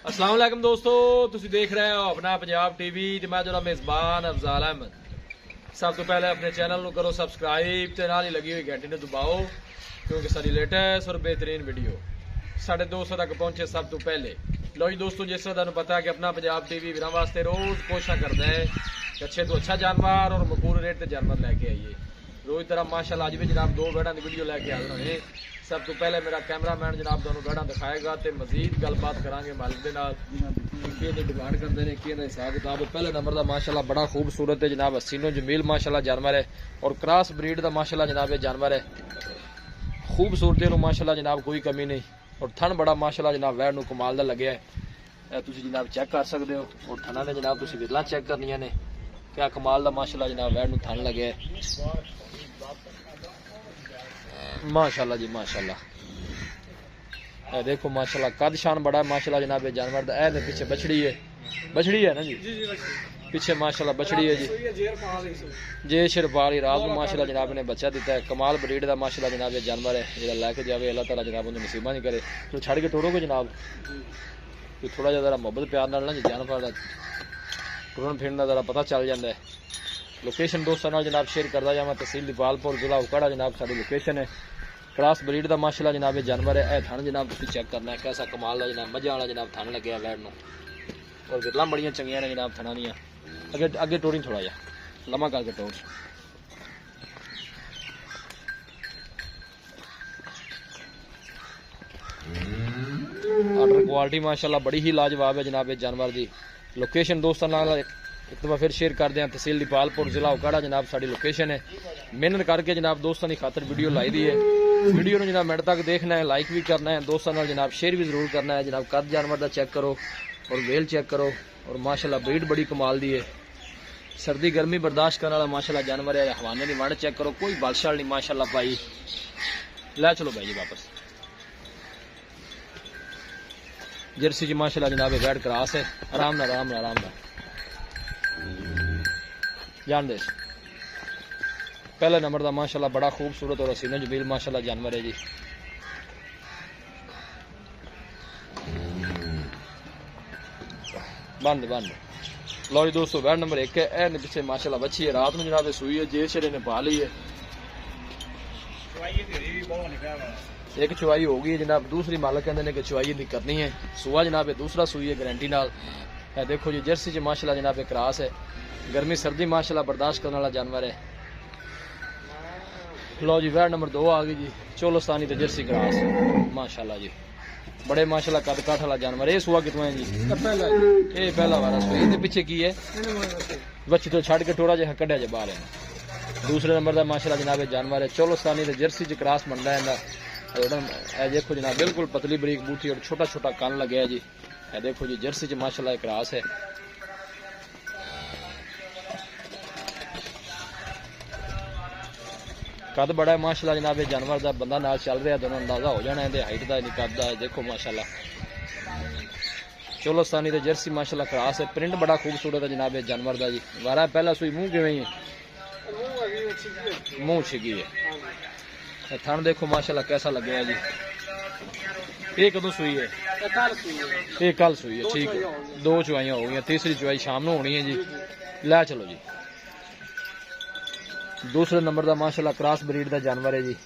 अस्सलाम वालेकुम दोस्तों, तुसी देख रहे हो अपना पंजाब टीवी ते मैं जरा मेज़बान अफजाल अहमद। सब तो पहले अपने चैनल को करो सब्सक्राइब ते नाल ही लगी हुई घंटी ने दबाओ क्योंकि सारी लेटेस्ट और बेहतरीन वीडियो साढ़े 200 तक पहुंचे सब तो पहले। लो जी दोस्तों, जिस तरह तुहानू पता है कि अपना पंजाब टीवी वीरां वास्ते रोज़ कोशिश करता है कि अच्छे तो अच्छा जानवर और मकबूल रेट ते जानवर लैके आइए। रोज़ तरह माशाल्लाह अज भी जनाब दो भेड़ां की वीडियो लैके आ रहे हैं। सब तो पहले मेरा कैमरामैन जनाब तुहानू भेड़ां दिखाएगा तो मजीद गलबात करांगे मालिक दे नाल कि डिमांड करते हैं कि हिसाब किताब। पहले नंबर का माशाल्लाह बड़ा खूबसूरत है जनाब, हसीनो जमील माशाल्लाह जानवर है और क्रॉस ब्रीड का माशाल्लाह जनाब ये जानवर है। खूबसूरती नूं माशाल्लाह जनाब कोई कमी नहीं और थन बड़ा माशाल्लाह जनाब वैड़ नूं कमाल दा लग्या है। तुसीं जनाब चेक कर सकते हो और थना ने जनाब तुसीं विरलां चेक करनियां ने क्या कमाल दा माशाल्लाह जनाब वैड़ नूं थन लग्या है माशाल्लाह जी माशाल्लाह। देखो माशाल्लाह कद शान बड़ा है माशाल्लाह जनाब ये जानवर दा। ए पीछे बछड़ी है ना जी, पीछे माशाल्लाह बछड़ी है जी, जे शिरपाली रात में माशाल्लाह जनाब ने बच्चा दिता है। कमाल ब्रीड का माशाल्लाह जनाब ये जानवर है जो लैके जाए अल्लाह ताला जनाब उन्हें नसीबा नहीं करे। तो छड़ के टोरोगे जनाब तो थोड़ा जिहा जरा मोहब्बत प्यार नाल ना जी जानवर का टुरन फिरन का जरा पता चल जाता है। लोकेशन दोस्तों नाल जनाब शेयर करता जावां, तहसील दीपालपुर जिला उकाड़ा जनाब साडी लोकेशन है। क्रॉस ब्रीड का माशाल्लाह जनाब ये जानवर है। थन जनाब तुसीं चेक करना है कैसा कमाल का जनाब मजा वाला जनाब थन लग्या वैड़ नूं और विरलां बड़ियां चंगियां ने जनाब थना दियां। अगे अगे टोरी थोड़ा जा लम्मा करके टोर। ऑर्डर क्वालिटी माशाल्लाह बड़ी ही लाजवाब है जनाब ये जानवर की। लोकेशन दोस्तों नाल एक दफा फिर शेयर कर दें, तहसील दीपालपुर जिला उकाड़ा जनाब साड़ी लोकेशन है। मेहनत करके जनाब दोस्तों की खातर वीडियो लाई दी है। वीडियो में जनाब मिनट तक देखना है, लाइक भी करना है, दोस्तों नाल जनाब शेयर भी जरूर करना है। जनाब कद जानवर का चेक करो और वेल चेक करो और माशाल्लाह ब्रीड बड़ी कमाल दी है। सर्दी गर्मी बर्दाश्त करने वाला माशाल्लाह जानवर है। हवाने की वंड चेक करो, कोई बलशाल नहीं माशाल्लाह भाई। लै चलो भाई जी वापस। जर्सी जी माशाल्लाह जनाब वैड क्रॉस है। आराम ना जान दे। पहले नंबर का माशाल्लाह बड़ा खूबसूरत और हसीनो जमील माशाल्लाह जानवर है जी। बंद लो जी दोस्तों, वैड नंबर 1 है। ए पीछे माशाल्लाह बच्ची है, रात में जनाब सुई है, जे शेरे ने पा ली है। एक चुवाई हो गई है जनाब, दूसरी मालक कहते हैं कि चुवाई भी करनी है। सुआ जनाब दूसरा सुई है गारंटी नाल। देखो जी जर्सी च माशाल्लाह जनाब क्रॉस है। गर्मी सर्दी माशाल्लाह बर्दाश्त करने वाला जानवर है। लो जी वैड नंबर 2 आ गई जी, चोलोस्तानी तो जर्सी क्रॉस माशाल्लाह जी। बड़े माशाल्लाह कद काठ वाला जानवर। ये सुआ कितों है जी? ये पहला वाला सुई। इसके पीछे की है बच्ची तो छड़ के टोरा जहा कढ़िया जे बाहर है। दूसरे नंबर का माशाल्लाह जनाब जानवर है चोलोस्तानी तो जर्सी च क्रॉस बनता है। देखो जनाब बिल्कुल पतली बरीक बूठी और छोटा छोटा कान लगे है जी। देखो जी जर्सी च माशाल्लाह क्रॉस है। कद बड़ा है माशाल्लाह जनाब जानवर का। बंदा नाल चल रहा दोनों अंदाजा हो जाना है हाइट का कद का। देखो माशाल्लाह चोलोस्तानी तो जर्सी माशाल्लाह क्रॉस है। प्रिंट बड़ा खूबसूरत है जनाब जानवर का जी। वारा पहला सुई मुंह किवें है? मुंह छिगी है। थन देखो माशाल्लाह कैसा लगे है जी। ये कदों सुई है? ये कल सुई है। ठीक है, 2 चुवाइयां हो गई, तीसरी चुवाई शाम को होनी है जी। लै चलो जी। दूसरे नंबर का माशाल्लाह क्रॉस ब्रीड का जानवर है जी।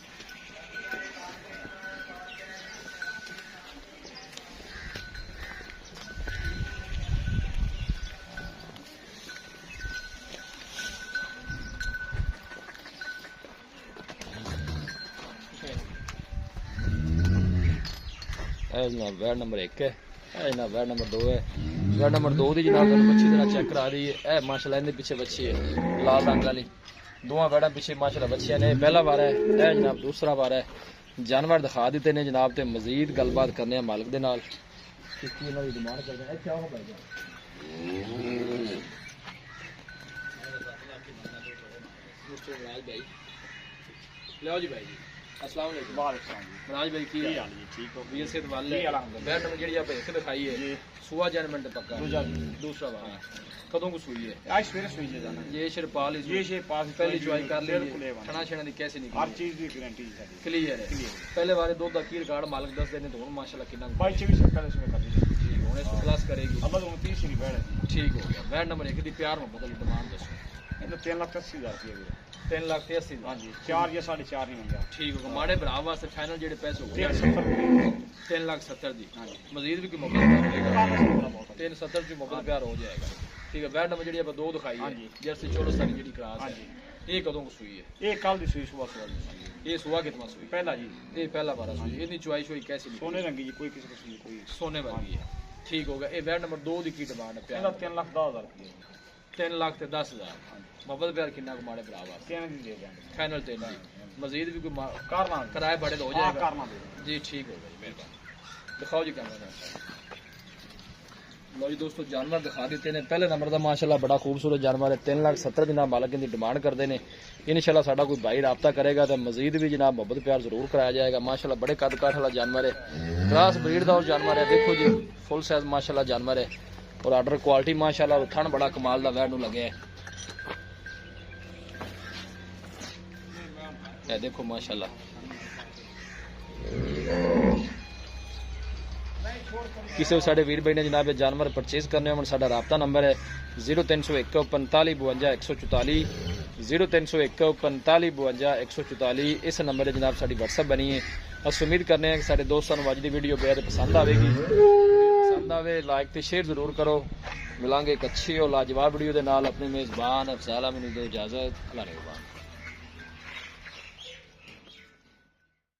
जनाब वैड नंबर 1 है। जनाब वैड नंबर 2 है। वैड नंबर 2 की जनाब अच्छी तरह चेक करा रही है। माशाल्लाह इनके पीछे बच्ची है लाल रंग वाली। दोवां वैड़ा पीछे माशाल्लाह बच्चियां ने। पहला वार है जनाब, दूसरा वार है। जानवर दिखा दिते ने जनाब ते मजीद गलबात करने हैं मालिक दे नाल। डिमांड करते हैं क्या हो भाई लो जी भाई जी। अस्सलाम वालेकुम। मनाज भाई की हाल है? ठीक हो? ये सेहत वाले बैठ में जेडी आप एक दिखाई है सुआ जनमेंट पक्का दूसरा वाला कदों को सुई है? आज सवेरे सुई है जाना। ये शिरपाल ये शिरपाल पहली चुवाई कर ले खाना छेना दी कैसे नहीं? हर चीज की गारंटी है, क्लियर है। पहले वाले दूध का की रिकॉर्ड मालिक दस देने तो माशाल्लाह कितना 22-24 रुपए इसमें कर दी। हुन इस प्लस मोहब्बत 29 रुपए है। ठीक हो गया। बैड नंबर 1 की प्यार मोहब्बत वाली डिमांड दसो। ये 3,80,000 रुपए वीर। 3,80,000। हाँ जी 4 या 4.5 नहीं होंगे। ठीक हो गया। माड़े भरा वास्ते फाइनल जेडे पैसे हो गए 3,70,000 दी। हाँ जी मजीद भी कोई मौका मिलेगा। 3,70 की मोहब्बत हाँ। प्यार हो जाएगा। ठीक है। बैड नंबर जी आप दो दिखाई हाँ है जी। जर्सी 14 साल जी क्लास हाँ है। जी ये कदों को सुई है? ये कल दी सुई सुबह ये सुबह कितना सुई? पहला जी ये पहला बारा सुई। इतनी चुआई शुई कैसी निकली? सोने रंगी जी कोई किसी किस्म की कोई सोने वाली है। ठीक हो गया। ये बैड नंबर 2 की डिमांड है पहला प्यार? 3,10,000 रुपए 3,10,000। मोहब्बत प्यार कितना को माड़े भरा वास्ते? 3 दे देंगे फाइनल 3 दी। मजीद भी कोई करना किराए बड़े तो हो हाँ जाएगा। करना दे। जी ठीक हो गई मेहरबानी। दिखाओ जी कैमरा। लो जी दोस्तों जानवर दिखा देते हैं। पहले नंबर का माशाल्लाह बड़ा खूबसूरत जानवर है। 3,70,000 जनाब मालक इनकी डिमांड करते हैं। इंशाल्लाह साडा कोई भाई रब्ता करेगा तो मजीद भी जनाब मोहब्बत प्यार जरूर कराया जाएगा। माशाल्लाह बड़े कद काठ वाला जानवर है। क्रॉस ब्रीड का जानवर है। देखो जी फुल साइज माशाल्लाह जानवर है और आर्डर क्वालिटी माशाल्लाह थन बड़ा कमाल का वैड लगे है। देखो माशाल्लाह किसी भी साढ़े वीर भाई ने जनाब जानवर परचेज करने हो साडा राबता नंबर है 0301 45 52 144 0301 45 52 144। इस नंबर है जनाब साड़ी व्हाट्सएप बनी है। अस उम्मीद करने हैं कि सारे दोस्तों को अज की वीडियो बेहद पसंद आएगी। पसंद आए लाइक तो शेयर जरूर करो। मिलांगे एक अच्छी और लाजवाब वीडियो के नाल। अपने मेज़बान अफजाल अहमद को इजाजत। अल्लाह ने